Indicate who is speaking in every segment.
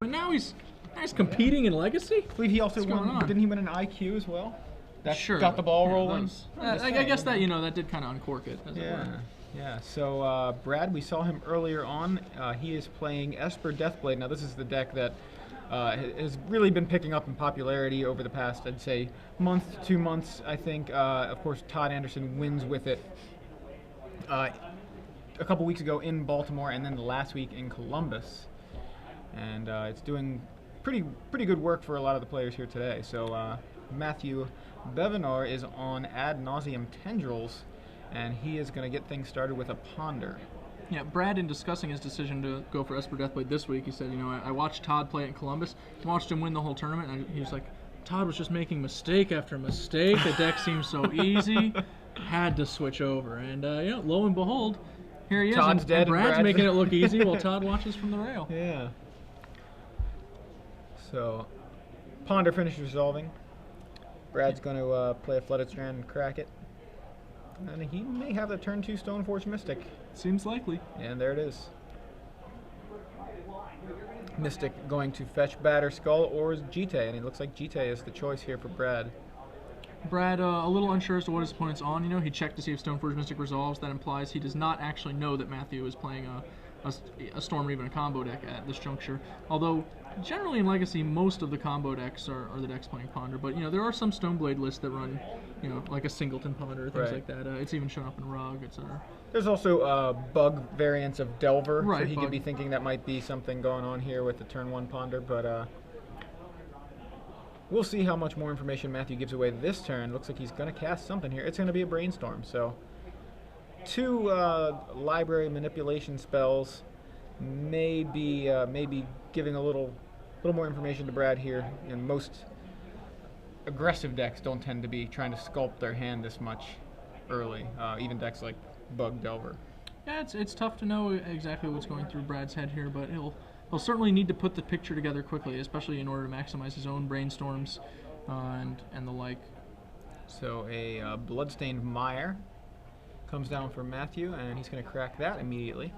Speaker 1: but now he's competing in Legacy.
Speaker 2: I believe he also won. Didn't he win an IQ as well? That
Speaker 1: sure.
Speaker 2: Got the ball rolling.
Speaker 1: I guess that that did kind of uncork it. As it were.
Speaker 2: Yeah. So Brad, we saw him earlier on. He is playing Esper Deathblade. Now this is the deck that has really been picking up in popularity over the past, I'd say, month, 2 months. I think. Of course, Todd Anderson wins with it a couple weeks ago in Baltimore, and then the last week in Columbus. And it's doing pretty good work for a lot of the players here today. So Matthew Bevenour is on Ad Nauseam Tendrils, and he is going to get things started with a Ponder.
Speaker 1: Yeah, Brad, in discussing his decision to go for Esper Deathblade this week, he said, I watched Todd play it in Columbus, watched him win the whole tournament, and he was like, Todd was just making mistake after mistake. The deck seems so easy. Had to switch over, and lo and behold, here he is.
Speaker 2: Todd's dead,
Speaker 1: and Brad's making it look easy while Todd watches from the rail.
Speaker 2: Yeah. So, Ponder finishes resolving. Brad's going to play a Flooded Strand and crack it. And he may have the turn 2 Stoneforge Mystic.
Speaker 1: Seems likely.
Speaker 2: And there it is. Mystic going to fetch Batter Skull or Jite, and it looks like Jite is the choice here for Brad.
Speaker 1: Brad, a little unsure as to what his opponent's on. He checked to see if Stoneforge Mystic resolves. That implies he does not actually know that Matthew is playing a Storm or even a combo deck at this juncture. Although, generally in Legacy, most of the combo decks are the decks playing Ponder. But, there are some Stoneblade lists that run, like a Singleton Ponder, things like that. It's even shown up in Rug, etc.
Speaker 2: There's also bug variants of Delver,
Speaker 1: right,
Speaker 2: so he could be thinking that might be something going on here with the turn 1 Ponder, but we'll see how much more information Matthew gives away this turn. Looks like he's going to cast something here. It's going to be a Brainstorm, so 2 library manipulation spells may be giving a little more information to Brad here, and most aggressive decks don't tend to be trying to sculpt their hand this much early, even decks like Bug Delver.
Speaker 1: Yeah, it's tough to know exactly what's going through Brad's head here, but he'll certainly need to put the picture together quickly, especially in order to maximize his own brainstorms and the like.
Speaker 2: So a Bloodstained Mire comes down for Matthew, and he's going to crack that immediately.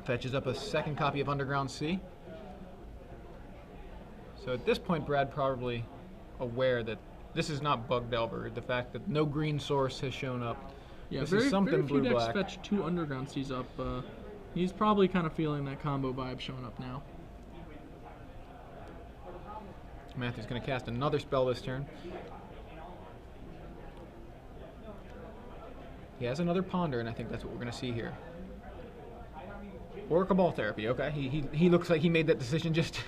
Speaker 2: Fetches up a second copy of Underground Sea. So at this point, Brad probably aware that this is not Bug Delver. The fact that no green source has shown up.
Speaker 1: Yeah,
Speaker 2: this
Speaker 1: very,
Speaker 2: is something
Speaker 1: very few
Speaker 2: blue-black.
Speaker 1: decks fetch 2 Underground Seas up. He's probably kind of feeling that combo vibe showing up now.
Speaker 2: Matthew's going to cast another spell this turn. He has another Ponder, and I think that's what we're going to see here. Or Cabal Therapy, okay. He looks like he made that decision just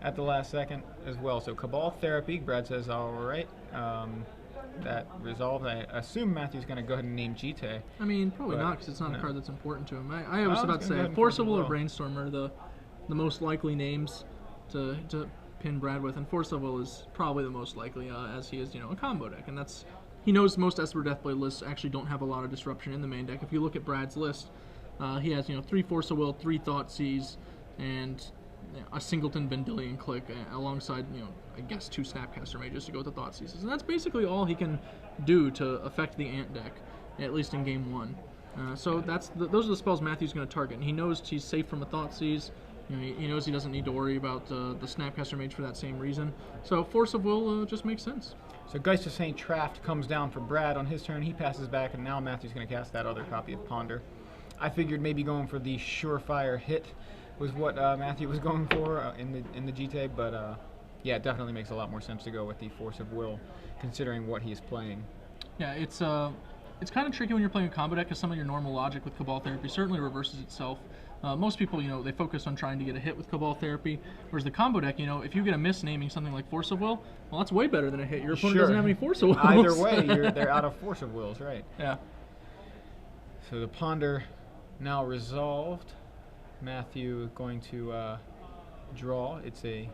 Speaker 2: at the last second as well. So Cabal Therapy, Brad says, all right. That resolved. I assume Matthew's going to go ahead and name Jite.
Speaker 1: I mean, probably not, because it's not a card that's important to him. I was about to say, Forcible or Brainstorm are the most likely names to pin Brad with, and Force of Will is probably the most likely, as he is, a combo deck, and that's he knows most Esper Deathblade lists actually don't have a lot of disruption in the main deck. If you look at Brad's list, he has 3 Force of Will, 3 Thoughtseize, and a Singleton Vendilion Click alongside I guess 2 Snapcaster Mages to go with the Thoughtseizes, and that's basically all he can do to affect the Ant deck, at least in game 1. So those are the spells Matthew's going to target, and he knows he's safe from a Thoughtseize. He knows he doesn't need to worry about the Snapcaster Mage for that same reason. So Force of Will just makes sense.
Speaker 2: So Geist of St. Traft comes down for Brad on his turn. He passes back, and now Matthew's going to cast that other copy of Ponder. I figured maybe going for the surefire hit was what Matthew was going for in the Jite, but yeah, it definitely makes a lot more sense to go with the Force of Will, considering what he's playing.
Speaker 1: Yeah, it's kind of tricky when you're playing a combo deck, because some of your normal logic with Cabal Therapy certainly reverses itself. Most people, they focus on trying to get a hit with Cabal Therapy, whereas the combo deck, if you get a miss naming something like Force of Will, well, that's way better than a hit. Your opponent doesn't have any Force of Wills.
Speaker 2: Either way, they're out of Force of Wills, right?
Speaker 1: Yeah.
Speaker 2: So the Ponder now resolved. Matthew going to draw. It's a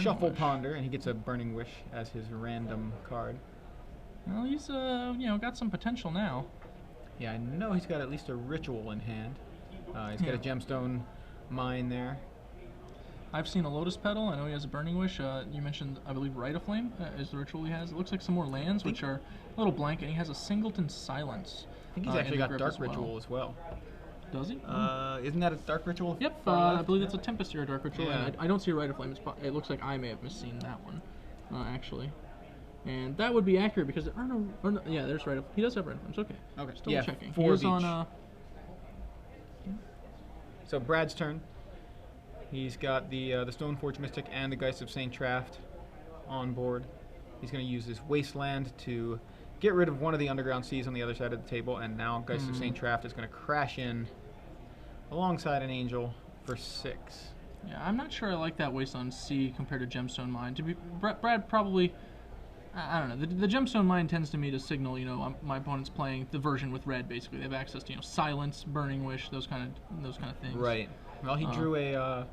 Speaker 2: Shuffle Ponder, and he gets a Burning Wish as his random card.
Speaker 1: Well, he's got some potential now.
Speaker 2: Yeah, I know he's got at least a Ritual in hand. He's got a Gemstone Mine there.
Speaker 1: I've seen a Lotus Petal. I know he has a Burning Wish. You mentioned, I believe, Rite of Flame is the ritual he has. It looks like some more lands, which are a little blank, and he has a Singleton Silence.
Speaker 2: I think he's actually got Dark Ritual as well.
Speaker 1: Does he?
Speaker 2: Isn't that a Dark Ritual?
Speaker 1: Yep, I believe that's a Tempest or a Dark Ritual.
Speaker 2: Yeah.
Speaker 1: And I don't see a Rite of Flame. It looks like I may have misseen that one, actually. And that would be accurate because yeah, there's Rite of. He does have Rite of Flames. Okay.
Speaker 2: Okay.
Speaker 1: Still
Speaker 2: yeah,
Speaker 1: checking.
Speaker 2: 4
Speaker 1: He is
Speaker 2: of each.
Speaker 1: on.
Speaker 2: So Brad's turn. He's got the Stoneforge Mystic and the Geist of St. Traft on board. He's going to use this Wasteland to get rid of one of the Underground Seas on the other side of the table, and now Geist of St. Traft is going to crash in alongside an Angel for 6.
Speaker 1: Yeah, I'm not sure I like that Wasteland Sea compared to Gemstone Mine. Brad probably, I don't know. The Gemstone Mine tends to me to signal, my opponent's playing the version with red. Basically, they have access to Silence, Burning Wish, those kind of things.
Speaker 2: Right. Well, he drew a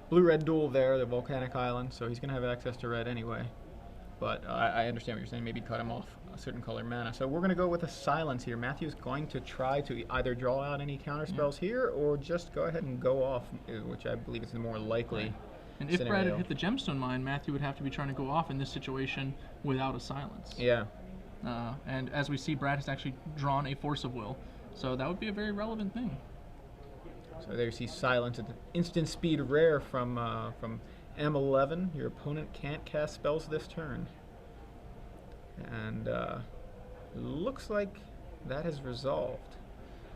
Speaker 2: blue-red duel there, the Volcanic Island, so he's going to have access to red anyway. But I understand what you're saying. Maybe cut him off a certain color mana. So we're going to go with a Silence here. Matthew's going to try to either draw out any counter spells here or just go ahead and go off, which I believe is the more likely
Speaker 1: And if
Speaker 2: scenario.
Speaker 1: Brad had hit the Gemstone Mine, Matthew would have to be trying to go off in this situation without a Silence.
Speaker 2: Yeah.
Speaker 1: And as we see, Brad has actually drawn a Force of Will. So that would be a very relevant thing.
Speaker 2: So there you see Silence, an instant speed rare from M11. Your opponent can't cast spells this turn. And looks like that has resolved.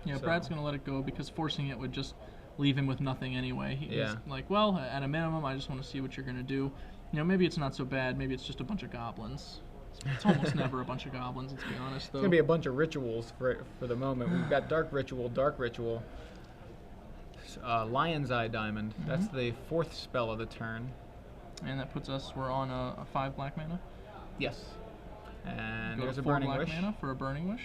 Speaker 1: Yeah,
Speaker 2: So-
Speaker 1: Brad's going to let it go because forcing it would just leave him with nothing anyway. He's
Speaker 2: Yeah.
Speaker 1: like, well, at a minimum, I just want to see what you're going to do. Maybe it's not so bad. Maybe it's just a bunch of goblins. It's almost never a bunch of goblins, let's be honest, though.
Speaker 2: It's going to be a bunch of rituals for the moment. We've got Dark Ritual, Lion's Eye Diamond. That's the 4th spell of the turn.
Speaker 1: And that puts us, we're on a 5 black mana.
Speaker 2: Yes. And
Speaker 1: Go
Speaker 2: there's
Speaker 1: to
Speaker 2: a
Speaker 1: 4
Speaker 2: Burning
Speaker 1: black
Speaker 2: Wish.
Speaker 1: mana for a Burning Wish.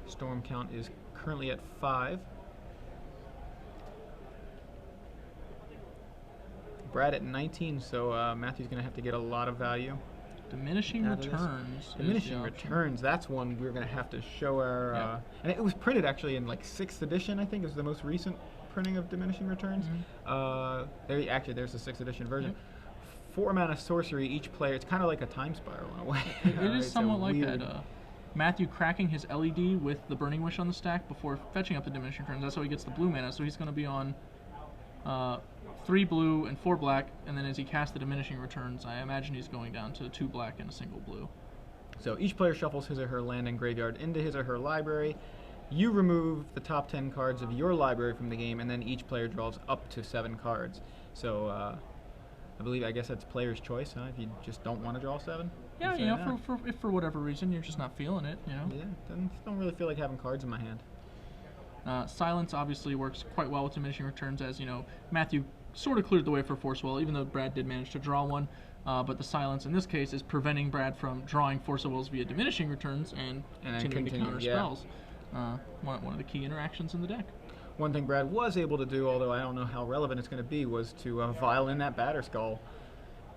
Speaker 2: Storm count is currently at 5. Brad at 19, so Matthew's going to have to get a lot of value.
Speaker 1: Diminishing
Speaker 2: Out of this.
Speaker 1: Returns.
Speaker 2: Diminishing Returns, that's one we're going to have to show our...
Speaker 1: Yeah.
Speaker 2: And it was printed actually in like 6th edition, I think. It was the most recent printing of Diminishing Returns. There's the 6th edition version.
Speaker 1: Yep.
Speaker 2: 4 mana sorcery, each player. It's kind of like a time spiral in a way.
Speaker 1: It is
Speaker 2: It's a
Speaker 1: somewhat like
Speaker 2: weird-
Speaker 1: that. Matthew cracking his LED with the Burning Wish on the stack before fetching up the Diminishing Returns. That's how he gets the blue mana. So he's going to be on 3 blue and 4 black, and then as he casts the Diminishing Returns, I imagine he's going down to 2 black and a single blue.
Speaker 2: So each player shuffles his or her land and graveyard into his or her library. You remove the top 10 cards of your library from the game, and then each player draws up to 7 cards. So I guess that's player's choice, huh? If you just don't want to draw 7.
Speaker 1: Yeah, if for whatever reason you're just not feeling it,
Speaker 2: Yeah, don't really feel like having cards in my hand.
Speaker 1: Silence obviously works quite well with Diminishing Returns, as Matthew sort of cleared the way for Force Will, even though Brad did manage to draw one. But the Silence in this case is preventing Brad from drawing Force of Wills via Diminishing Returns and continuing to counter spells. One of the key interactions in the deck.
Speaker 2: One thing Brad was able to do, although I don't know how relevant it's going to be, was to vial in that Batterskull.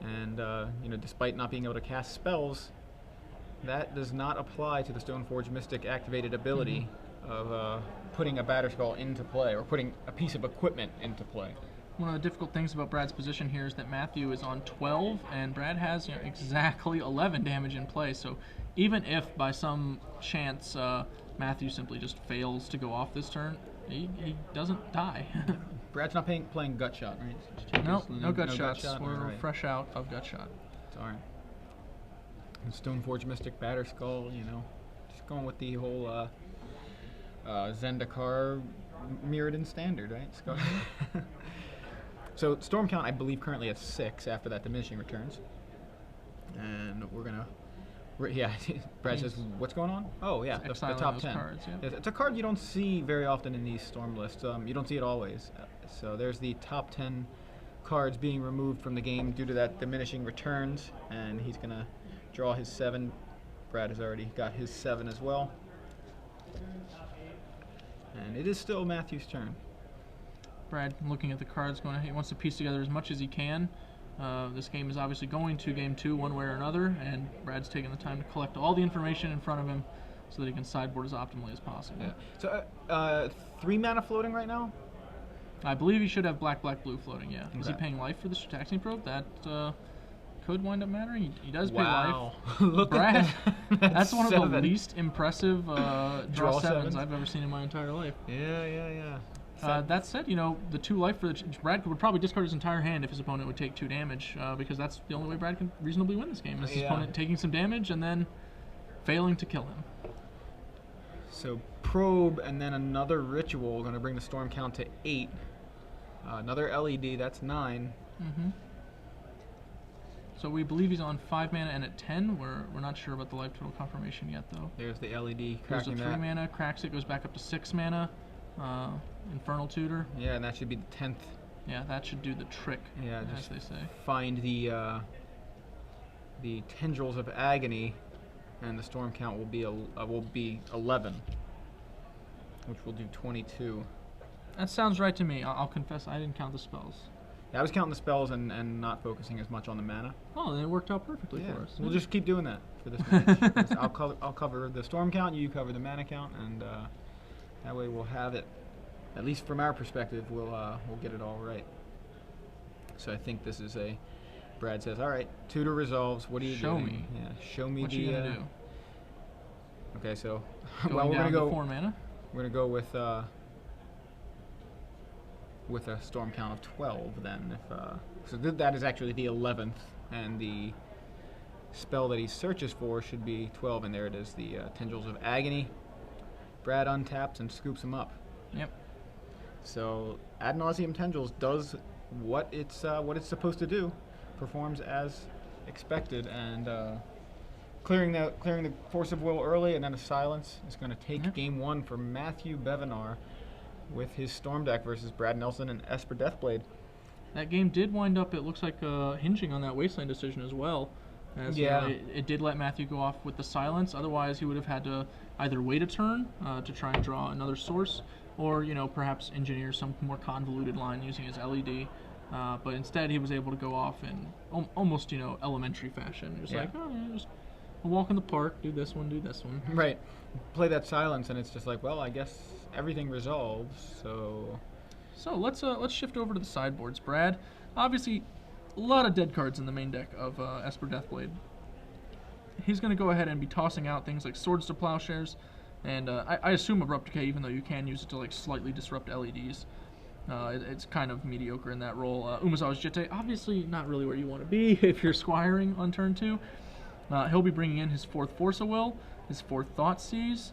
Speaker 2: And, despite not being able to cast spells, that does not apply to the Stoneforge Mystic activated ability of putting a Batterskull into play, or putting a piece of equipment into play.
Speaker 1: One of the difficult things about Brad's position here is that Matthew is on 12, and Brad has exactly 11 damage in play. So even if by some chance Matthew simply just fails to go off this turn, he doesn't die.
Speaker 2: Brad's not playing Gut Shot, right?
Speaker 1: No gut shots. We're
Speaker 2: Alright.
Speaker 1: fresh out of gut shot.
Speaker 2: It's alright. Stoneforge Mystic Batterskull, just going with the whole Zendikar Mirrodin standard, right? Scott? So Storm count, I believe, currently at 6 after that Diminishing Returns. And we're gonna... Brad says, what's going on? Oh, yeah, the top 10.
Speaker 1: Cards, yeah.
Speaker 2: It's a card you don't see very often in these Storm lists. You don't see it always. So there's the top 10 cards being removed from the game due to that Diminishing Returns. And he's going to draw his 7. Brad has already got his 7 as well. And it is still Matthew's turn.
Speaker 1: Brad looking at the cards, he wants to piece together as much as he can. This game is obviously going to Game 2 one way or another, and Brad's taking the time to collect all the information in front of him so that he can sideboard as optimally as possible.
Speaker 2: Yeah. So 3 mana floating right now?
Speaker 1: I believe he should have black, blue floating, yeah.
Speaker 2: Okay.
Speaker 1: Is he paying life for the taxing probe? That could wind up mattering. He does pay
Speaker 2: Wow.
Speaker 1: life.
Speaker 2: Look
Speaker 1: Brad,
Speaker 2: at that.
Speaker 1: that's one of the
Speaker 2: 7.
Speaker 1: least impressive draw sevens I've ever seen in my entire life.
Speaker 2: Yeah.
Speaker 1: That said, the 2 life for Brad would probably discard his entire hand if his opponent would take 2 damage, because that's the only way Brad can reasonably win this game, is his opponent taking some damage and then failing to kill him.
Speaker 2: So probe and then another ritual, going to bring the storm count to 8. Another LED, that's 9.
Speaker 1: Mm-hmm. So we believe he's on 5 mana and at 10. We're not sure about the life total confirmation yet, though.
Speaker 2: There's the LED
Speaker 1: Goes
Speaker 2: cracking
Speaker 1: to 3 mana, cracks it, goes back up to 6 mana. Infernal Tutor.
Speaker 2: Yeah, and that should be the 10th.
Speaker 1: Yeah, that should do the trick, as they say.
Speaker 2: Find the Tendrils of Agony, and the storm count will be 11, which will do 22.
Speaker 1: That sounds right to me. I'll confess I didn't count the spells.
Speaker 2: Yeah, I was counting the spells and not focusing as much on the mana.
Speaker 1: Oh, then it worked out perfectly for us.
Speaker 2: We'll just keep doing that for this match. I'll cover the storm count, you cover the mana count, and that way we'll have it. At least from our perspective, we'll get it all right. So I think this is Brad says, all right, tutor resolves. What are you doing?
Speaker 1: Show me.
Speaker 2: Yeah, show me
Speaker 1: what you gonna do.
Speaker 2: Okay, so
Speaker 1: we're gonna go 4 mana.
Speaker 2: We're gonna go with a storm count of 12 then. So that is actually the 11th, and the spell that he searches for should be 12, and there it is, the Tendrils of Agony. Brad untaps and scoops him up.
Speaker 1: Yep.
Speaker 2: So Ad Nauseam Tendrils does what it's supposed to do, performs as expected, and clearing the Force of Will early and then a silence is going to take game 1 for Matthew Bevenour with his Storm deck versus Brad Nelson and Esper Deathblade.
Speaker 1: That game did wind up, it looks like, hinging on that Wasteland decision as well. As, it did let Matthew go off with the silence. Otherwise, he would have had to either wait a turn to try and draw another source, or perhaps engineer some more convoluted line using his LED. But instead, he was able to go off in almost elementary fashion. Just like, just a walk in the park, do this one.
Speaker 2: Right. Play that silence, and it's just like, well, I guess everything resolves. So
Speaker 1: let's shift over to the sideboards, Brad. Obviously, a lot of dead cards in the main deck of Esper Deathblade. He's going to go ahead and be tossing out things like Swords to Plowshares, and I assume Abrupt Decay, even though you can use it to slightly disrupt LEDs. It's kind of mediocre in that role. Umezawa's Jitte, obviously not really where you want to be if you're squiring on turn 2. He'll be bringing in his 4th Force of Will, his 4th Thoughtseize,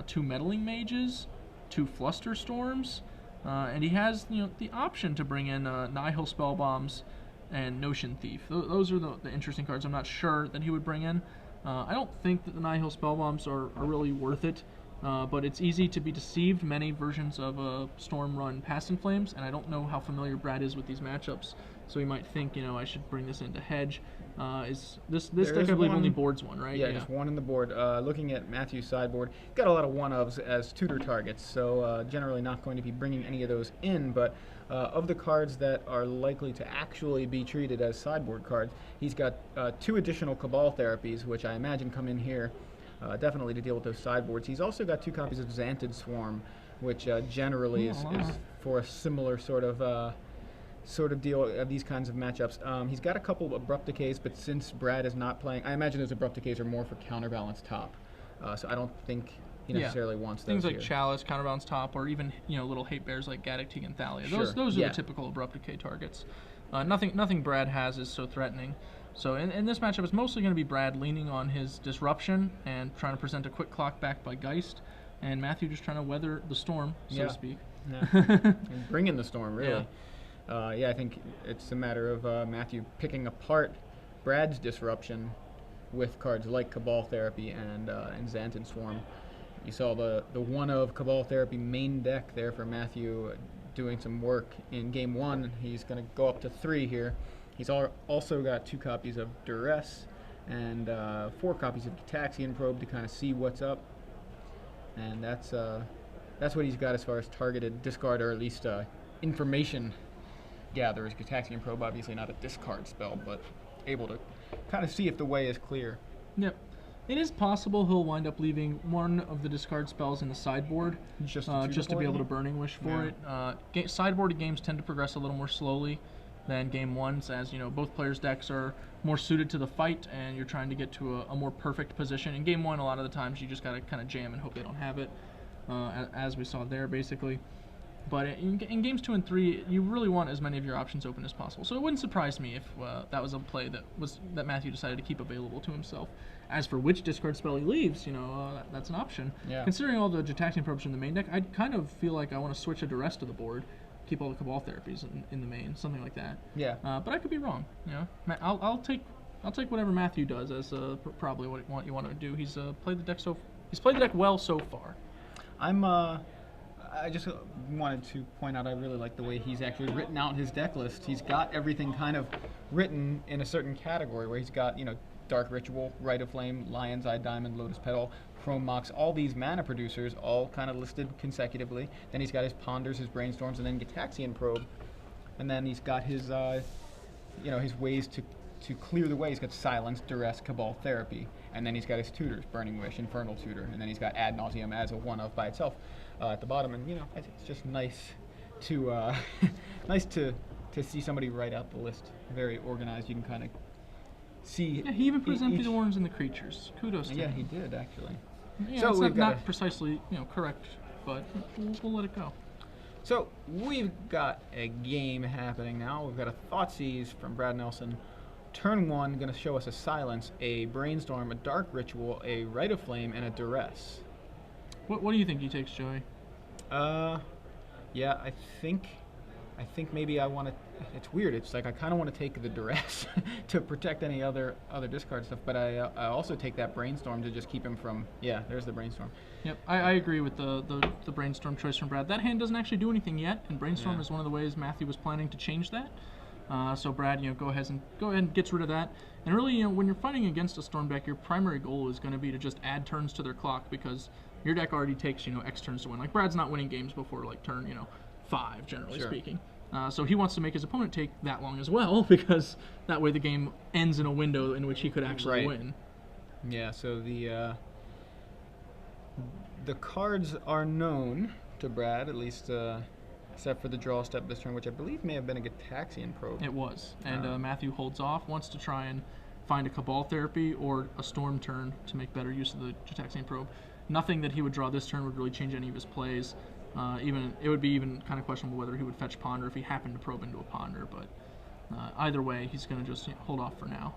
Speaker 1: 2 Meddling Mages, 2 Fluster Storms, and he has the option to bring in Nihil Spellbombs and Notion Thief. Those are the interesting cards I'm not sure that he would bring in. I don't think that the Nihil Spellbombs are really worth it, but it's easy to be deceived. Many versions of Storm run Past in Flames, and I don't know how familiar Brad is with these matchups, so he might think, I should bring this into Hedge. This deck, I believe, only boards 1, right?
Speaker 2: Yeah, just 1 in the board. Looking at Matthew's sideboard, got a lot of 1-ofs as tutor targets, so generally not going to be bringing any of those in, but of the cards that are likely to actually be treated as sideboard cards, he's got 2 additional Cabal Therapies, which I imagine come in here definitely to deal with those sideboards. He's also got 2 copies of Xantid Swarm, which generally is for a similar sort of deal of these kinds of matchups. He's got a couple of Abrupt Decays, but since Brad is not playing, I imagine those Abrupt Decays are more for Counterbalance Top. So I don't think he necessarily wants those
Speaker 1: things like
Speaker 2: here.
Speaker 1: Chalice, Counterbalance Top, or even little hate bears like Gaddock, Teague, and Thalia.
Speaker 2: Sure.
Speaker 1: Those are the typical Abrupt Decay targets. Nothing Brad has is so threatening. So in this matchup, it's mostly going to be Brad leaning on his Disruption and trying to present a quick clock back by Geist, and Matthew just trying to weather the storm, so to speak.
Speaker 2: Yeah. And bring in the storm, really. I think it's a matter of Matthew picking apart Brad's Disruption with cards like Cabal Therapy and Xantid Swarm. You saw the 1 of Cabal Therapy main deck there for Matthew doing some work in game 1. He's going to go up to 3 here. He's also got 2 copies of Duress and 4 copies of Gitaxian Probe to kind of see what's up. And that's what he's got as far as targeted discard, or at least information gatherers. Gitaxian Probe, obviously not a discard spell, but able to kind of see if the way is clear.
Speaker 1: Yep. It is possible he'll wind up leaving one of the discard spells in the sideboard just to be able to Burning Wish for it. Sideboarded games tend to progress a little more slowly, than Game 1, as both players' decks are more suited to the fight, and you're trying to get to a more perfect position. In Game 1, a lot of the times you just gotta kind of jam and hope they don't have it, as we saw there, basically. But in Games 2 and 3, you really want as many of your options open as possible. So it wouldn't surprise me if that was a play that Matthew decided to keep available to himself. As for which discard spell he leaves, that's an option.
Speaker 2: Yeah.
Speaker 1: Considering all the Jataxian Probes in the main deck, I kind of feel like I want to switch a Duress to the board, keep all the Cabal Therapies in the main, something like that.
Speaker 2: Yeah.
Speaker 1: But I could be wrong. I'll take whatever Matthew does as probably what you want to do. He's played the deck well so far.
Speaker 2: I just wanted to point out I really like the way he's actually written out his deck list. He's got everything kind of written in a certain category where he's got, Dark Ritual, Rite of Flame, Lion's Eye Diamond, Lotus Petal, Chrome Mox, all these mana producers all kind of listed consecutively. Then he's got his Ponders, his Brainstorms, and then Gitaxian Probe. And then he's got his, his ways to clear the way. He's got Silence, Duress, Cabal Therapy. And then he's got his tutors, Burning Wish, Infernal Tutor. And then he's got Ad Nauseam as a one-of by itself at the bottom. And, I think it's just nice to see somebody write out the list very organized. You can kind of see.
Speaker 1: Yeah, he even presented the ones and the creatures. Kudos to him.
Speaker 2: Yeah, he did, actually.
Speaker 1: Yeah, so it's not precisely correct, but we'll let it go.
Speaker 2: So we've got a game happening now. We've got a Thoughtseize from Brad Nelson. Turn 1, going to show us a Silence, a Brainstorm, a Dark Ritual, a Rite of Flame, and a Duress.
Speaker 1: What do you think he takes, Joey?
Speaker 2: Yeah, I think maybe I want to. It's weird. It's like I kind of want to take the Duress to protect any other discard stuff, but I also take that Brainstorm to just keep him from. Yeah, there's the Brainstorm.
Speaker 1: Yep, I agree with the Brainstorm choice from Brad. That hand doesn't actually do anything yet, and Brainstorm is one of the ways Matthew was planning to change that. So Brad, go ahead and gets rid of that. And really, when you're fighting against a Storm deck, your primary goal is going to be to just add turns to their clock, because your deck already takes X turns to win. Like Brad's not winning games before like turn 5, generally speaking. So he wants to make his opponent take that long as well, because that way the game ends in a window in which he could actually win. Yeah.
Speaker 2: So the cards are known to Brad, at least. Except for the draw step this turn, which I believe may have been a Gitaxian Probe.
Speaker 1: It was. And Matthew holds off, wants to try and find a Cabal Therapy or a Storm turn to make better use of the Gitaxian Probe. Nothing that he would draw this turn would really change any of his plays. It would be even kind of questionable whether he would fetch Ponder if he happened to probe into a Ponder, but either way, he's going to just hold off for now.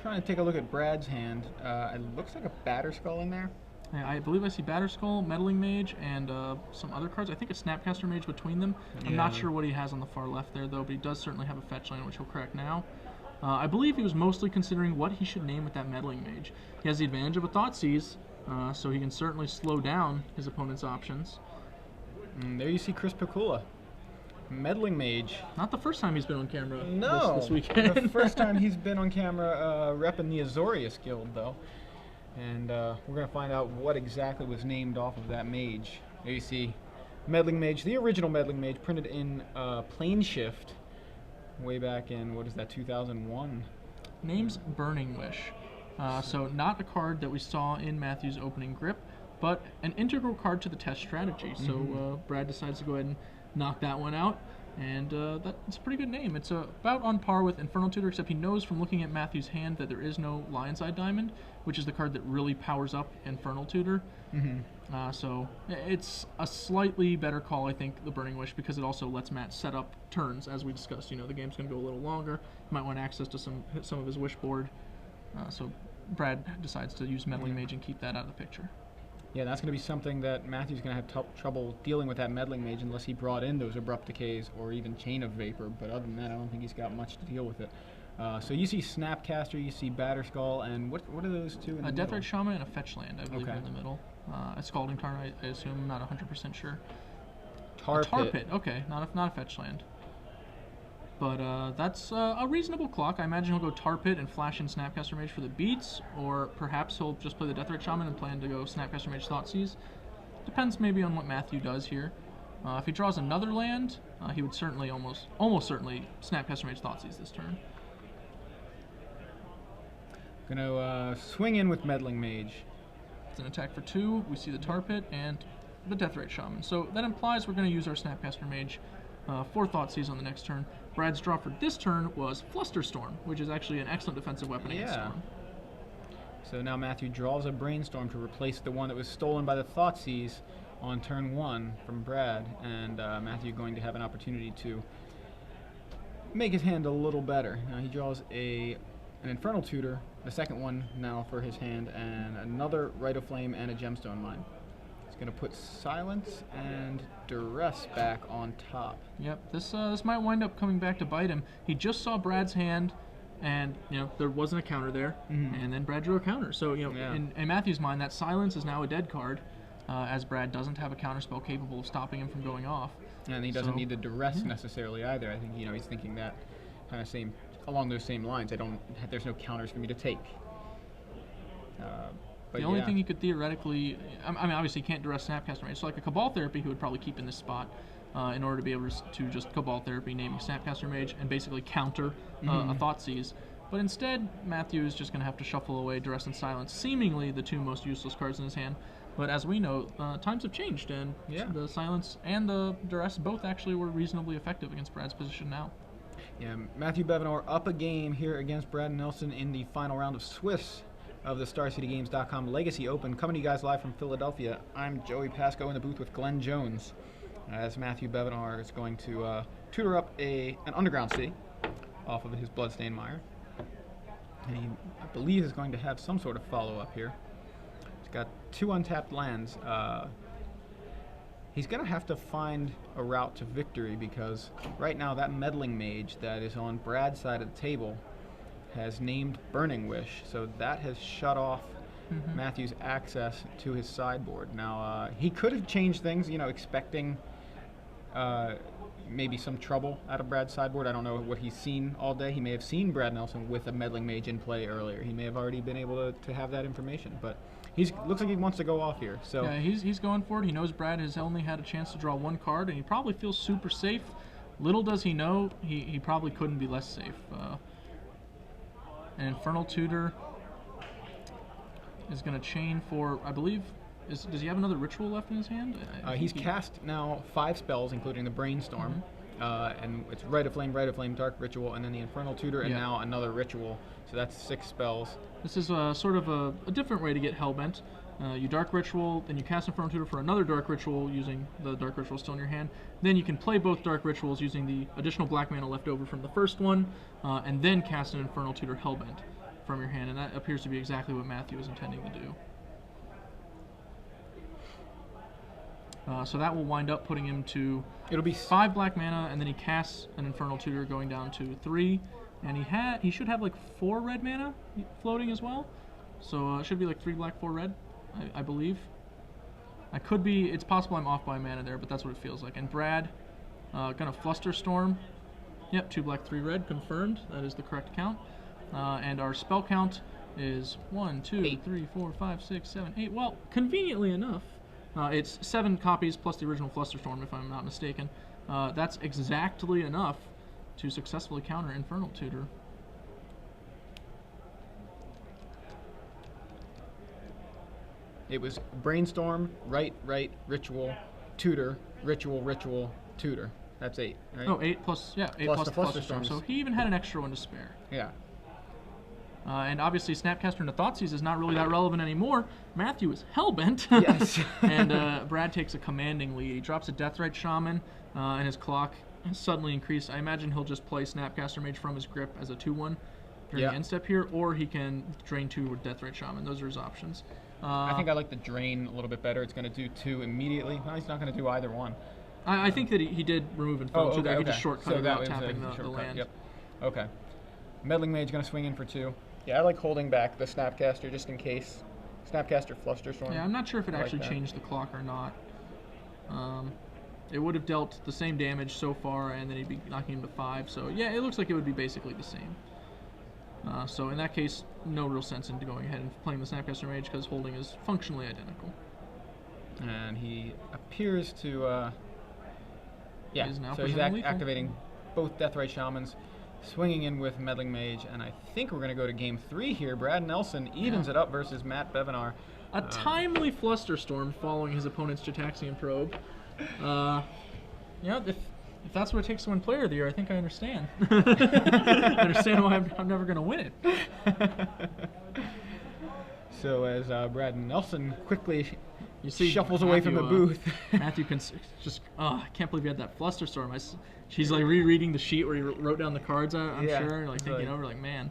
Speaker 2: Trying to take a look at Brad's hand. It looks like a Batterskull in there.
Speaker 1: I believe I see Batterskull, Meddling Mage, and some other cards. I think a Snapcaster Mage between them. Yeah. I'm not sure what he has on the far left there, though, but he does certainly have a fetch land, which he'll correct now. I believe he was mostly considering what he should name with that Meddling Mage. He has the advantage of a Thoughtseize, so he can certainly slow down his opponent's options.
Speaker 2: And there you see Chris Pikula. Meddling Mage.
Speaker 1: Not the first time he's been on camera this
Speaker 2: weekend. The first time he's been on camera repping the Azorius Guild, though. And we're going to find out what exactly was named off of that mage. There you see Meddling Mage, the original Meddling Mage, printed in Plane Shift way back in, 2001?
Speaker 1: Name's Burning Wish. So not a card that we saw in Matthew's opening grip, but an integral card to the test strategy. So Brad decides to go ahead and knock that one out. And that's a pretty good name. It's about on par with Infernal Tutor, except he knows from looking at Matthew's hand that there is no Lion's Eye Diamond, which is the card that really powers up Infernal Tutor. So it's a slightly better call, I think, the Burning Wish, because it also lets Matt set up turns, as we discussed. The game's going to go a little longer. He might want access to some of his wish board. So Brad decides to use Meddling Mage and keep that out of the picture.
Speaker 2: Yeah, that's going to be something that Matthew's going to have trouble dealing with, that Meddling Mage, unless he brought in those Abrupt Decays or even Chain of Vapor. But other than that, I don't think he's got much to deal with it. So you see Snapcaster, you see Batterskull, and what are those two in the middle?
Speaker 1: Deathrite Shaman and a Fetch Land, I believe, in the middle. A Scalding Tarn, I assume. I'm not 100% sure.
Speaker 2: Tar
Speaker 1: Pit. Okay, not a Fetch Land. But that's a reasonable clock. I imagine he'll go Tar Pit and flash in Snapcaster Mage for the beats, or perhaps he'll just play the Deathrite Shaman and plan to go Snapcaster Mage Thoughtseize. Depends maybe on what Matthew does here. If he draws another land, he would certainly, almost certainly, Snapcaster Mage Thoughtseize this turn.
Speaker 2: Gonna swing in with Meddling Mage.
Speaker 1: It's an attack for 2. We see the Tar Pit and the Deathrite Shaman. So that implies we're going to use our Snapcaster Mage 4 Thoughtseize on the next turn. Brad's draw for this turn was Flusterstorm, which is actually an excellent defensive weapon against Storm.
Speaker 2: So now Matthew draws a Brainstorm to replace the one that was stolen by the Thoughtseize on turn 1 from Brad, and Matthew going to have an opportunity to make his hand a little better. Now he draws an Infernal Tutor, the second one now for his hand, and another Rite of Flame and a Gemstone Mine. He's going to put Silence and Duress back on top.
Speaker 1: Yep, this might wind up coming back to bite him. He just saw Brad's hand, and there wasn't a counter there, and then Brad drew a counter. So in Matthew's mind, that Silence is now a dead card, as Brad doesn't have a counterspell capable of stopping him from going off.
Speaker 2: And he doesn't need the Duress necessarily either. I think he's thinking that kind of along those same lines. There's no counters for me to take.
Speaker 1: The only thing he could theoretically, I mean, obviously he can't Duress Snapcaster Mage. So like a Cabal Therapy, he would probably keep in this spot in order to be able to just Cabal Therapy, naming Snapcaster Mage, and basically counter a Thoughtseize. But instead, Matthew is just going to have to shuffle away Duress and Silence, seemingly the 2 most useless cards in his hand. But as we know, times have changed, and the Silence and the Duress both actually were reasonably effective against Brad's position now.
Speaker 2: Yeah, Matthew Bevenour up a game here against Brad Nelson in the final round of Swiss of the StarCityGames.com Legacy Open. Coming to you guys live from Philadelphia. I'm Joey Pasco in the booth with Glenn Jones, as Matthew Bevenour is going to tutor up an Underground City off of his Bloodstained Mire. And he, I believe, is going to have some sort of follow-up here. He's got 2 untapped lands. He's going to have to find a route to victory, because right now that Meddling Mage that is on Brad's side of the table has named Burning Wish, so that has shut off Matthew's access to his sideboard. Now, he could have changed things, expecting maybe some trouble out of Brad's sideboard. I don't know what he's seen all day. He may have seen Brad Nelson with a Meddling Mage in play earlier. He may have already been able to have that information, but looks like he wants to go off here. So
Speaker 1: yeah, he's going for it. He knows Brad has only had a chance to draw 1 card, and he probably feels super safe. Little does he know, he probably couldn't be less safe. An Infernal Tutor is going to chain for, I believe, does he have another ritual left in his hand?
Speaker 2: He's cast now 5 spells, including the Brainstorm, and it's Rite of Flame, Dark Ritual, and then the Infernal Tutor, and now another ritual. So that's 6 spells.
Speaker 1: This is sort of a different way to get Hellbent. You Dark Ritual, then you cast Infernal Tutor for another Dark Ritual using the Dark Ritual still in your hand. Then you can play both Dark Rituals using the additional black mana left over from the first one, and then cast an Infernal Tutor Hellbent from your hand, and that appears to be exactly what Matthew is intending to do. So that will wind up putting him to 5 black mana, and then he casts an Infernal Tutor going down to 3, and he should have like 4 red mana floating as well. So it should be like 3 black, 4 red, I believe. It's possible I'm off by mana there, but that's what it feels like. And Brad, gonna Flusterstorm. Yep, 2 black, 3 red, confirmed. That is the correct count. And our spell count is 1, 2, 3, 4, 5, 6, 7, 8. Well, conveniently enough, it's 7 copies plus the original Flusterstorm, if I'm not mistaken. That's exactly enough to successfully counter Infernal Tutor.
Speaker 2: It was Brainstorm, Rite, Ritual, Tutor, Ritual, Tutor. That's 8, right?
Speaker 1: Oh, 8 plus, 8 plus the Flusterstorm. So he even had an extra one to spare.
Speaker 2: Yeah.
Speaker 1: And obviously Snapcaster into Thoughtseize is not really that relevant anymore. Matthew is Hellbent.
Speaker 2: Yes.
Speaker 1: And Brad takes a commanding lead. He drops a Deathrite Shaman, and his clock has suddenly increased. I imagine he'll just play Snapcaster Mage from his grip as a 2/1 during the end step here, or he can drain 2 with Deathrite Shaman. Those are his options.
Speaker 2: I think I like the drain a little bit better. It's going to do 2 immediately. Well, he's not going to do either one.
Speaker 1: I think that he did remove Infernal Tutor. He just shortcut without tapping the land.
Speaker 2: Yep. Okay. Meddling Mage going to swing in for 2. Yeah, I like holding back the Snapcaster just in case. Snapcaster Flusterstorm.
Speaker 1: Yeah, I'm not sure if it actually changed the clock or not. It would have dealt the same damage so far, and then he'd be knocking him to 5. So yeah, it looks like it would be basically the same. So in that case, no real sense into going ahead and playing the Snapcaster Mage because holding is functionally identical.
Speaker 2: And he appears to, so he's activating both Deathrite Shamans, swinging in with Meddling Mage, and I think we're going to go to game 3 here. Brad Nelson evens it up versus Matt Bevenour.
Speaker 1: A timely Flusterstorm following his opponent's Gitaxian Probe. If that's what it takes to win Player of the Year, I think I understand. I understand why I'm never going to win it.
Speaker 2: So as Brad Nelson quickly
Speaker 1: you see
Speaker 2: shuffles
Speaker 1: Matthew,
Speaker 2: away from the booth.
Speaker 1: Matthew can just, I can't believe he had that Flusterstorm. She's like rereading the sheet where he wrote down the cards, I'm sure, like thinking over, like, man,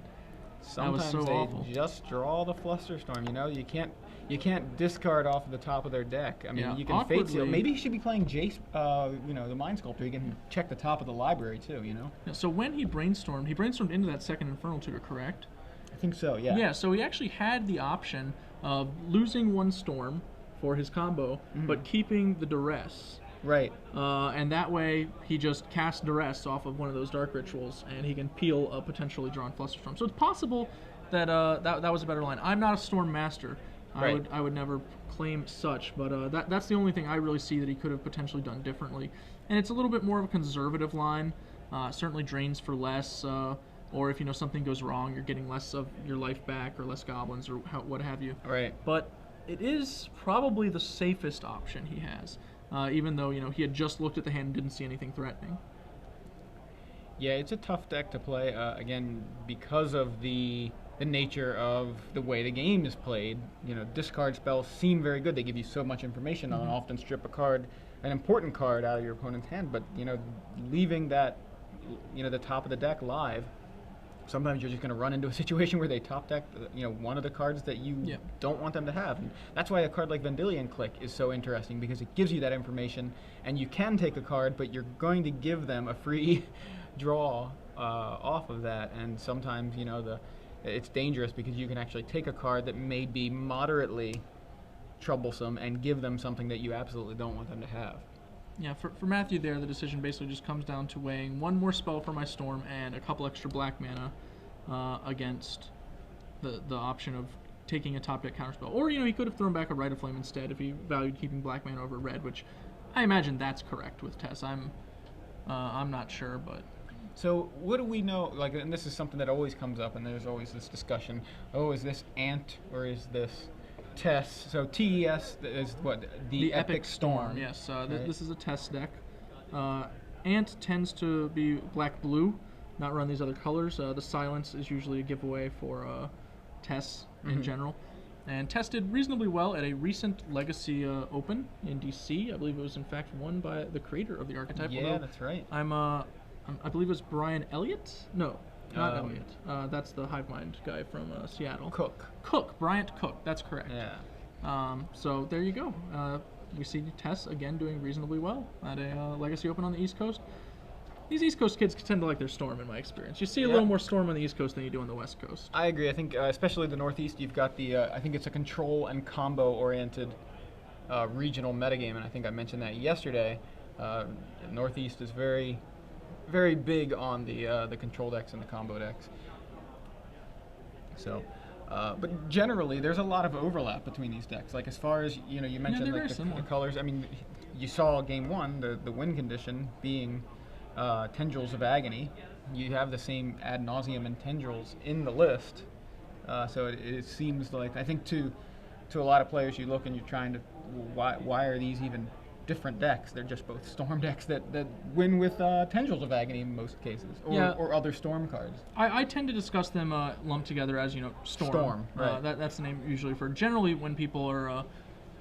Speaker 1: that was so awful.
Speaker 2: Just draw the Flusterstorm, you know? You can't discard off the top of their deck. I mean, you can Fate Seal. Maybe he should be playing Jace, the Mind Sculptor. He can check the top of the library, too, you know?
Speaker 1: Yeah, so when he brainstormed into that second Infernal Tutor, correct?
Speaker 2: I think so, yeah.
Speaker 1: Yeah, so he actually had the option of losing one Storm for his combo, but keeping the Duress.
Speaker 2: Right.
Speaker 1: And that way, he just casts Duress off of one of those Dark Rituals, and he can peel a potentially drawn Flusterstorm. So it's possible that that was a better line. I'm not a Storm Master.
Speaker 2: Right.
Speaker 1: I would never claim such, but that's the only thing I really see that he could have potentially done differently. And it's a little bit more of a conservative line. Certainly drains for less, or if something goes wrong, you're getting less of your life back, or less goblins, or what have you.
Speaker 2: Right.
Speaker 1: But it is probably the safest option he has, even though he had just looked at the hand and didn't see anything threatening.
Speaker 2: Yeah, it's a tough deck to play, again, because of the nature of the way the game is played. Discard spells seem very good. They give you so much information on often strip an important card out of your opponent's hand, but, leaving that, the top of the deck live, sometimes you're just going to run into a situation where they top deck, one of the cards that you don't want them to have. And that's why a card like Vendilion Click is so interesting, because it gives you that information, and you can take a card, but you're going to give them a free draw off of that. And sometimes, it's dangerous because you can actually take a card that may be moderately troublesome and give them something that you absolutely don't want them to have.
Speaker 1: Yeah, for Matthew there, the decision basically just comes down to weighing one more spell for my Storm and a couple extra black mana against the option of taking a top deck counterspell. Or, he could have thrown back a Rite of Flame instead if he valued keeping black mana over red, which I imagine that's correct with Tess. I'm not sure, but...
Speaker 2: So what do we know, and this is something that always comes up, and there's always this discussion, is this Ant or is this Tess? So TES is what? The Epic Storm.
Speaker 1: Yes, this is a Tess deck. Ant tends to be black-blue, not run these other colors. The Silence is usually a giveaway for Tess in general. And Tess did reasonably well at a recent Legacy Open in DC. I believe it was, in fact, won by the creator of the archetype.
Speaker 2: Yeah, that's right.
Speaker 1: I believe it was Brian Elliott? No, not Elliott. That's the Hive Mind guy from Seattle. Bryant Cook, that's correct.
Speaker 2: Yeah.
Speaker 1: So there you go. We see Tess, again, doing reasonably well at a Legacy Open on the East Coast. These East Coast kids tend to like their Storm, in my experience. You see a little more Storm on the East Coast than you do on the West Coast.
Speaker 2: I agree. I think, especially the Northeast, you've got the, I think it's a control and combo-oriented regional metagame, and I think I mentioned that yesterday. Northeast is very... very big on the control decks and the combo decks. So, but generally, there's a lot of overlap between these decks. Like as far as you mentioned, the colors. I mean, you saw Game 1, the win condition being Tendrils of Agony. You have the same ad nauseum and Tendrils in the list. So it seems like, I think to a lot of players, you look and you're trying to, why are these even different decks? They're just both Storm decks that win with Tendrils of Agony in most cases, or other Storm cards.
Speaker 1: I tend to discuss them lumped together as Storm.
Speaker 2: Right.
Speaker 1: That's the name usually for. Generally, when people are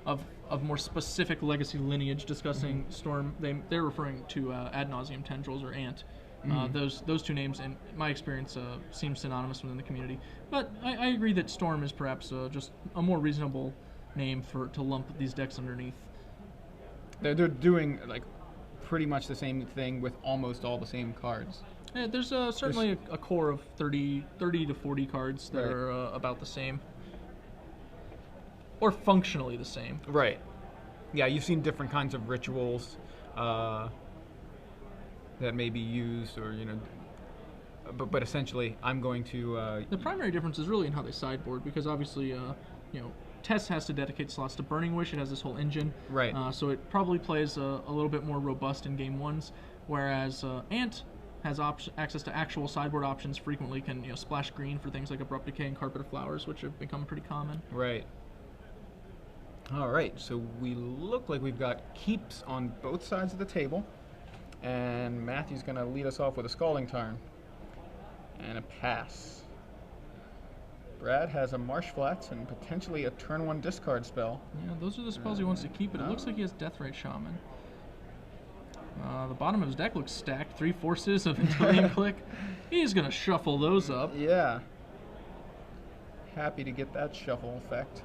Speaker 1: of more specific Legacy lineage discussing Storm, they're referring to ad nauseum Tendrils or Ant. Those two names, in my experience, seem synonymous within the community. But I agree that Storm is perhaps just a more reasonable name to lump these decks underneath.
Speaker 2: They're doing pretty much the same thing with almost all the same cards.
Speaker 1: Yeah, there's certainly a core of 30 to 40 cards that are about the same. Or functionally the same.
Speaker 2: Right. Yeah, you've seen different kinds of rituals that may be used, or but essentially, I'm going to.
Speaker 1: The primary difference is really in how they sideboard, because obviously, Tess has to dedicate slots to Burning Wish. It has this whole engine.
Speaker 2: Right.
Speaker 1: So it probably plays a little bit more robust in Game 1s, whereas Ant has access to actual sideboard options, frequently can splash green for things like Abrupt Decay and Carpet of Flowers, which have become pretty common.
Speaker 2: Right. All right, so we look like we've got keeps on both sides of the table. And Matthew's going to lead us off with a Scalding Tarn. And a pass. Brad has a Marsh Flats and potentially a turn 1 discard spell.
Speaker 1: Yeah, those are the spells he wants to keep, but it looks like he has Deathrite Shaman. The bottom of his deck looks stacked. 3 Forces of Intellium Click. He's going to shuffle those up.
Speaker 2: Yeah. Happy to get that shuffle effect.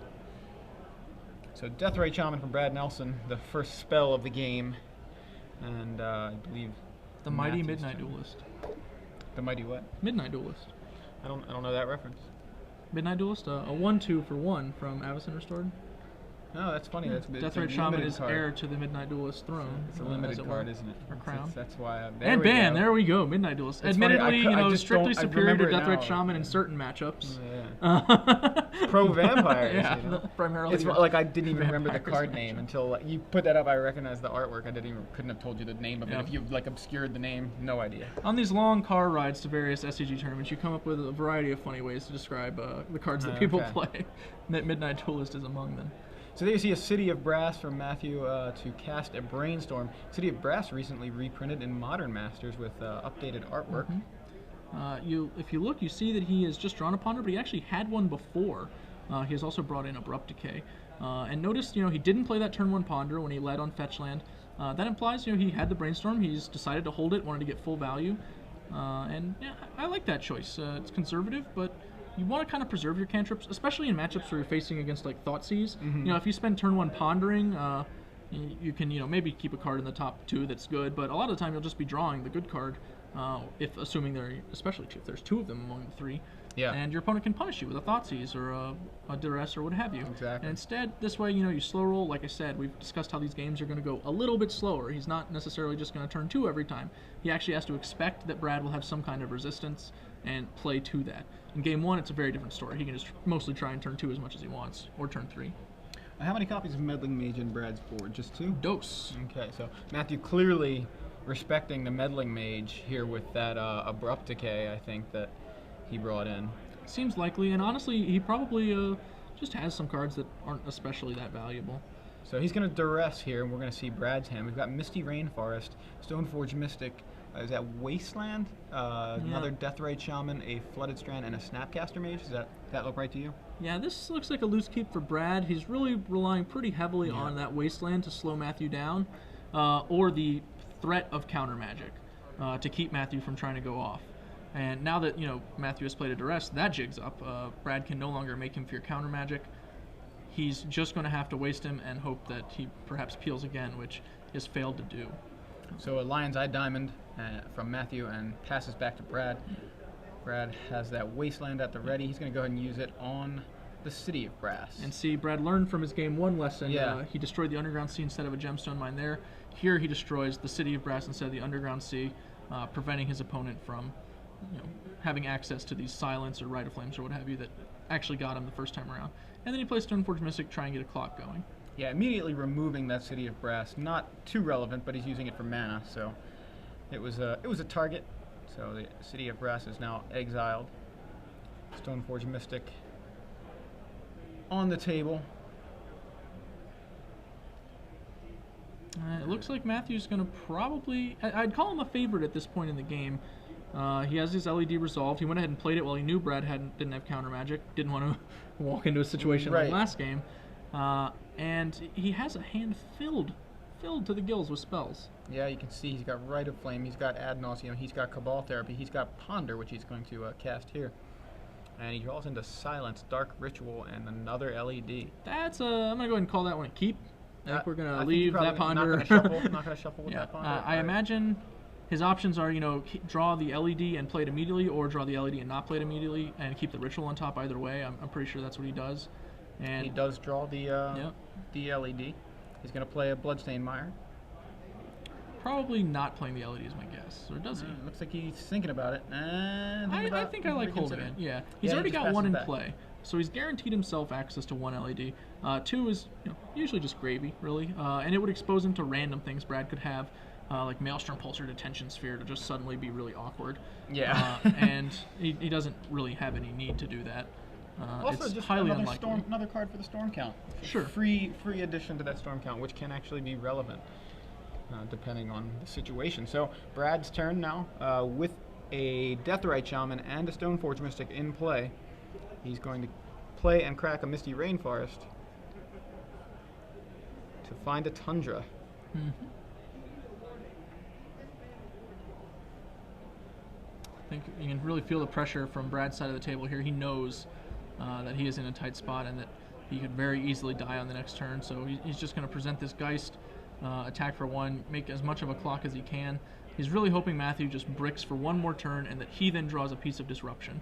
Speaker 2: So Deathrite Shaman from Brad Nelson, the first spell of the game. And I believe
Speaker 1: the Mighty Midnight Duelist.
Speaker 2: The Mighty what?
Speaker 1: Midnight Duelist.
Speaker 2: I don't know that reference.
Speaker 1: Midnight Duelist, a 1/2 for 1 from Avacyn Restored.
Speaker 2: Oh, that's funny.
Speaker 1: Yeah. Deathrite Shaman is
Speaker 2: card.
Speaker 1: heir to the Midnight Duelist throne.
Speaker 2: It's a limited card, isn't it?
Speaker 1: Or crown.
Speaker 2: That's why.
Speaker 1: And ban, there we go. Midnight Duelist.
Speaker 2: It's
Speaker 1: Admittedly,
Speaker 2: funny,
Speaker 1: strictly superior to Deathrite Shaman in certain matchups.
Speaker 2: Pro vampires.
Speaker 1: Yeah,
Speaker 2: you know?
Speaker 1: primarily.
Speaker 2: It's like I didn't even remember the card name until you put that up. I recognized the artwork. I couldn't have told you the name of it. If you obscured the name, no idea.
Speaker 1: On these long car rides to various SCG tournaments, you come up with a variety of funny ways to describe the cards that people play. Midnight Duelist is among them.
Speaker 2: So there you see a City of Brass from Matthew to cast a Brainstorm. City of Brass recently reprinted in Modern Masters with updated artwork.
Speaker 1: If you look, you see that he has just drawn a Ponder, but he actually had one before. He has also brought in Abrupt Decay. And notice, he didn't play that turn 1 Ponder when he led on Fetch Land. That implies, he had the Brainstorm. He's decided to hold it, wanted to get full value. And yeah, I like that choice. It's conservative, but you want to kind of preserve your cantrips, especially in matchups where you're facing against like Thoughtseize. If you spend turn 1 pondering, you can maybe keep a card in the top 2 that's good, but a lot of the time you'll just be drawing the good card, assuming especially if there's 2 of them among the 3.
Speaker 2: Yeah.
Speaker 1: And your opponent can punish you with a Thoughtseize or a Duress or what have you.
Speaker 2: Exactly.
Speaker 1: And instead, this way, you slow roll. Like I said, we've discussed how these games are going to go a little bit slower. He's not necessarily just going to turn 2 every time. He actually has to expect that Brad will have some kind of resistance and play to that. In game 1, it's a very different story. He can just mostly try and turn 2 as much as he wants, or turn 3.
Speaker 2: How many copies of Meddling Mage in Brad's board? Just 2?
Speaker 1: Dose.
Speaker 2: Okay, so Matthew clearly respecting the Meddling Mage here with that Abrupt Decay, I think, that he brought in.
Speaker 1: Seems likely, and honestly, he probably just has some cards that aren't especially that valuable.
Speaker 2: So he's going to Duress here, and we're going to see Brad's hand. We've got Misty Rainforest, Stoneforge Mystic. Is that Wasteland? Another Deathrite Shaman, a Flooded Strand, and a Snapcaster Mage? Does that look right to you?
Speaker 1: Yeah, this looks like a loose keep for Brad. He's really relying pretty heavily on that Wasteland to slow Matthew down, or the threat of counter magic to keep Matthew from trying to go off. And now that Matthew has played a Duress, that jigs up. Brad can no longer make him fear counter magic. He's just going to have to waste him and hope that he perhaps peels again, which he has failed to do.
Speaker 2: So a Lion's Eye Diamond from Matthew and passes back to Brad. Brad has that Wasteland at the ready. He's going to go ahead and use it on the City of Brass.
Speaker 1: And see, Brad learned from his game 1 lesson.
Speaker 2: Yeah.
Speaker 1: He destroyed the Underground Sea instead of a Gemstone Mine there. Here he destroys the City of Brass instead of the Underground Sea, preventing his opponent from having access to these Silence or Rite of Flames or what have you that actually got him the first time around. And then he plays Stoneforge Mystic, try and get a clock going.
Speaker 2: Yeah, immediately removing that City of Brass. Not too relevant, but he's using it for mana, so it was a target. So the City of Brass is now exiled. Stoneforge Mystic on the table.
Speaker 1: It looks like Matthew's going to probably... I'd call him a favorite at this point in the game. He has his LED resolved. He went ahead and played it while he knew Brad didn't have counter magic. Didn't want to walk into a situation like last game. And he has a hand filled to the gills with spells.
Speaker 2: Yeah, you can see he's got Rite of Flame, he's got Ad Nauseam, he's got Cabal Therapy, he's got Ponder, which he's going to cast here. And he draws into Silence, Dark Ritual, and another LED.
Speaker 1: That's I'm going to go ahead and call that one a keep. I think we're going to leave that Ponder.
Speaker 2: Not going to shuffle with that Ponder.
Speaker 1: I imagine his options are, draw the LED and play it immediately, or draw the LED and not play it immediately, and keep the Ritual on top either way. I'm pretty sure that's what he does. And
Speaker 2: he does draw the LED. He's going to play a Bloodstained Mire.
Speaker 1: Probably not playing the LED is my guess. Or does he?
Speaker 2: Looks like he's thinking about it.
Speaker 1: I think I like holding it. Yeah. He's already got 1 in play. So he's guaranteed himself access to 1 LED. 2 is usually just gravy, really. And it would expose him to random things Brad could have, like Maelstrom Pulsar Detention Sphere to just suddenly be really awkward.
Speaker 2: Yeah.
Speaker 1: And he doesn't really have any need to do that.
Speaker 2: Also,
Speaker 1: it's
Speaker 2: just
Speaker 1: highly unlikely.
Speaker 2: Another card for the Storm Count.
Speaker 1: Sure.
Speaker 2: Free addition to that Storm Count, which can actually be relevant. depending on the situation. So Brad's turn now, with a Deathrite Shaman and a Stoneforge Mystic in play. He's going to play and crack a Misty Rainforest to find a Tundra.
Speaker 1: Mm-hmm. I think you can really feel the pressure from Brad's side of the table here. He knows that he is in a tight spot and that he could very easily die on the next turn. So he's just going to present this Geist, attack for 1, make as much of a clock as he can. He's really hoping Matthew just bricks for 1 more turn and that he then draws a piece of disruption.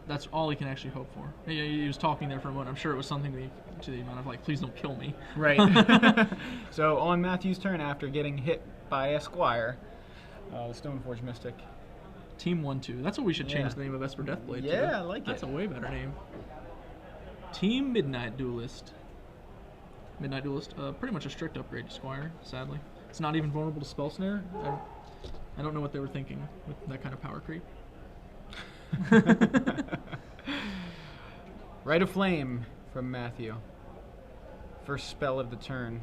Speaker 1: That's all he can actually hope for. He was talking there for a moment. I'm sure it was something to the amount of like, please don't kill me.
Speaker 2: Right. So on Matthew's turn, after getting hit by a Squire, the Stoneforge Mystic.
Speaker 1: Team 1-2. That's what we should change the name of Esper Deathblade to.
Speaker 2: Yeah, I like
Speaker 1: That's
Speaker 2: it.
Speaker 1: a way better name. Team Midnight Duelist. Midnight Duelist, pretty much a strict upgrade to Squire, sadly. It's not even vulnerable to Spell Snare. I don't know what they were thinking with that kind of power creep.
Speaker 2: Rite of Flame from Matthew. First spell of the turn.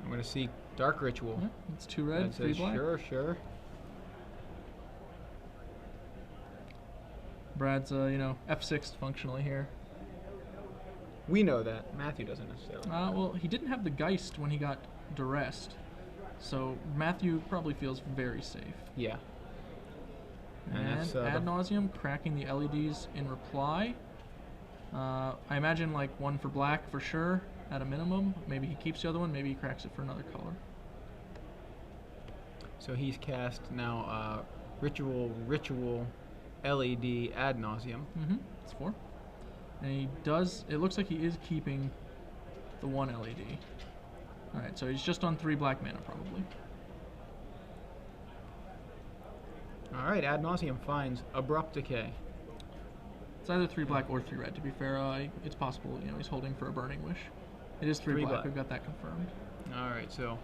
Speaker 2: I'm going to see Dark Ritual.
Speaker 1: Yeah, it's 2 red, 3 black.
Speaker 2: Sure.
Speaker 1: Brad's, F6'd functionally here.
Speaker 2: We know that. Matthew doesn't necessarily.
Speaker 1: Well, he didn't have the Geist when he got duressed, so Matthew probably feels very safe.
Speaker 2: Yeah.
Speaker 1: And ad nauseum cracking the LEDs in reply. I imagine like 1 for black for sure at a minimum. Maybe he keeps the other one. Maybe he cracks it for another color.
Speaker 2: So he's cast now Ritual, LED, ad nauseum.
Speaker 1: Mm-hmm. It's 4. And he does. It looks like he is keeping the 1 LED. All right, so he's just on 3 black mana probably.
Speaker 2: All right, ad nauseum finds Abrupt Decay.
Speaker 1: It's either 3 black or 3 red. To be fair, it's possible. He's holding for a Burning Wish. It is 3 black. We've got that confirmed.
Speaker 2: All right, so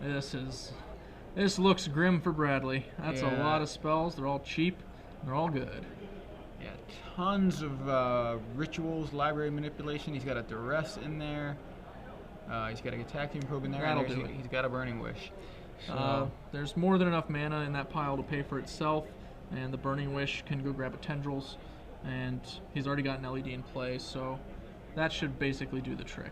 Speaker 1: this looks grim for Bradley. That's a lot of spells. They're all cheap. They're all good.
Speaker 2: Yeah, tons of rituals, library manipulation. He's got a duress in there. He's got a Gataxian Probe in there.
Speaker 1: That'll do it.
Speaker 2: He's got a Burning Wish. So
Speaker 1: there's more than enough mana in that pile to pay for itself, and the Burning Wish can go grab a Tendrils, and he's already got an LED in play, so that should basically do the trick.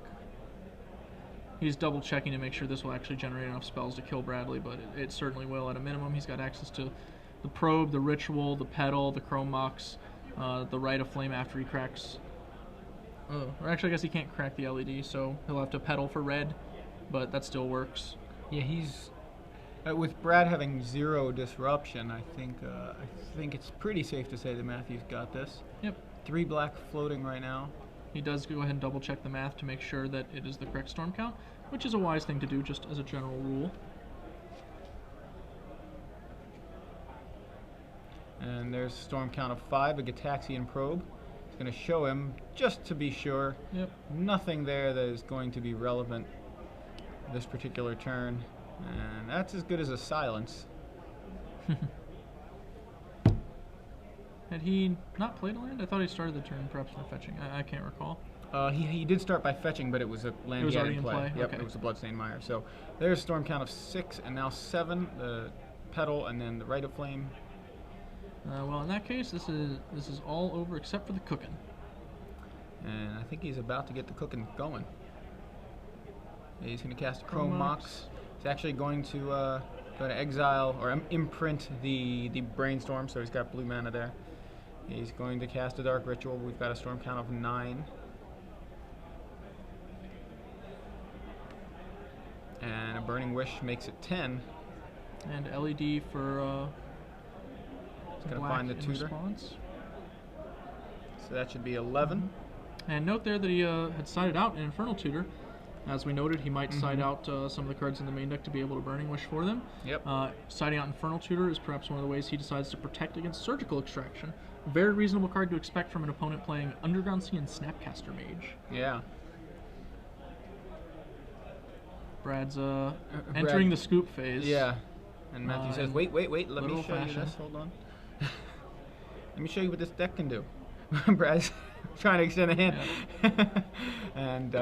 Speaker 1: He's double checking to make sure this will actually generate enough spells to kill Bradley, but it certainly will at a minimum. He's got access to the Probe, the Ritual, the Petal, the Chrome Mox, the Rite of Flame after he cracks. Or actually, I guess he can't crack the LED, so he'll have to Petal for red, but that still works.
Speaker 2: Yeah, he's with Brad having 0 disruption. I think it's pretty safe to say that Matthew's got this.
Speaker 1: Yep.
Speaker 2: 3 black floating right now.
Speaker 1: He does go ahead and double check the math to make sure that it is the correct storm count, which is a wise thing to do just as a general rule.
Speaker 2: And there's a storm count of 5, a Gataxian Probe. It's going to show him, just to be sure, nothing there that is going to be relevant this particular turn. And that's as good as a silence.
Speaker 1: Had he not played a land? I thought he started the turn perhaps by fetching. I can't recall.
Speaker 2: He did start by fetching, but it was a land he had in play. Yep,
Speaker 1: okay.
Speaker 2: It was a Bloodstained Mire. So there's a storm count of 6, and now 7, the Petal, and then the Rite of Flame.
Speaker 1: Well, in that case, this is all over except for the cooking.
Speaker 2: And I think he's about to get the cooking going. He's going to cast Chrome Mox. He's actually going to go to exile or imprint the Brainstorm, so he's got blue mana there. He's going to cast a Dark Ritual. We've got a storm count of 9. And a Burning Wish makes it 10.
Speaker 1: And LED for
Speaker 2: He's going to find the tutor.
Speaker 1: Response.
Speaker 2: So that should be 11.
Speaker 1: And note there that he had sided out an Infernal Tutor. As we noted, he might side out some of the cards in the main deck to be able to Burning Wish for them.
Speaker 2: Yep.
Speaker 1: Siding out Infernal Tutor is perhaps one of the ways he decides to protect against Surgical Extraction. Very reasonable card to expect from an opponent playing Underground Sea and Snapcaster Mage.
Speaker 2: Yeah.
Speaker 1: Brad's entering the scoop phase.
Speaker 2: Yeah. And Matthew says, wait, let me show you
Speaker 1: fashion.
Speaker 2: this. Hold on. Let me show you what this deck can do. Brad's trying to extend the hand. Yeah. And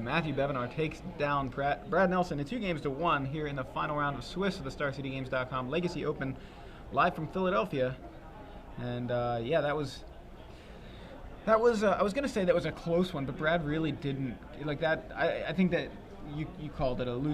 Speaker 2: Matthew Bevenour takes down Brad Nelson in 2-1 here in the final round of Swiss of the StarCityGames.com Legacy Open, live from Philadelphia. And yeah, that was. I was gonna say that was a close one, but Brad really didn't like that. I think that you called it a lose.